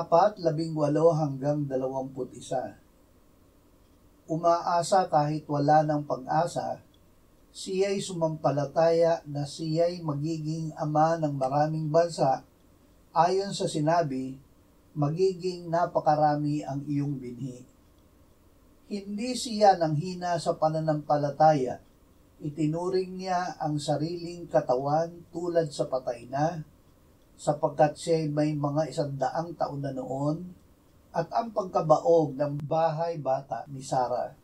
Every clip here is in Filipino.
4:18-21. Umaasa kahit wala ng pag-asa, siya'y sumampalataya na siya'y magiging ama ng maraming bansa, ayon sa sinabi, magiging napakarami ang iyong binhi. Hindi siya nanghina sa pananampalataya, itinuring niya ang sariling katawan tulad sa patay na, sapagkat siya'y may mga 100 taon na noon, at ang pagkabaog ng bahay bata ni Sarah.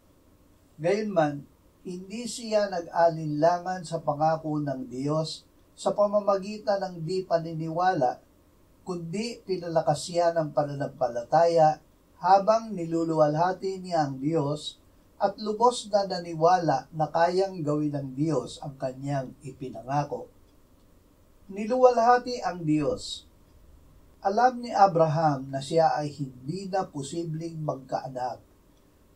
Gayunman, hindi siya nag-alinlangan sa pangako ng Diyos sa pamamagitan ng di paniniwala, kundi pinalakas siya ng pananampalataya habang niluluwalhati niya ang Diyos at lubos na naniwala na kayang gawin ng Diyos ang kanyang ipinangako. Niluwalhati ang Diyos. Alam ni Abraham na siya ay hindi na posibleng magkaanak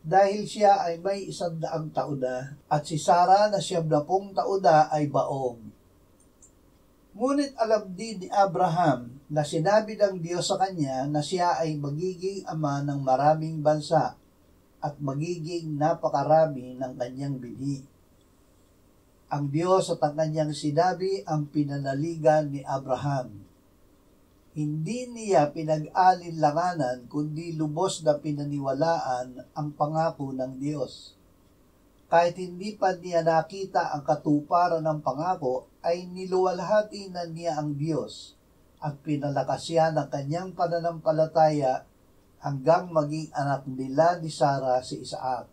dahil siya ay may 100 taon na at si Sarah na 70 taon na ay baog. Ngunit alam din ni Abraham na sinabi ng Diyos sa kanya na siya ay magiging ama ng maraming bansa at magiging napakarami ng kanyang binhi. Ang Diyos at ang kanyang sinabi ang pinanaligan ni Abraham. Hindi niya pinag-alinlanganan kundi lubos na pinaniwalaan ang pangako ng Diyos. Kahit hindi pa niya nakita ang katuparan ng pangako, ay niluwalhati na niya ang Diyos at pinalakas siya ng kanyang pananampalataya hanggang maging anak nila ni Sarah si Isaac.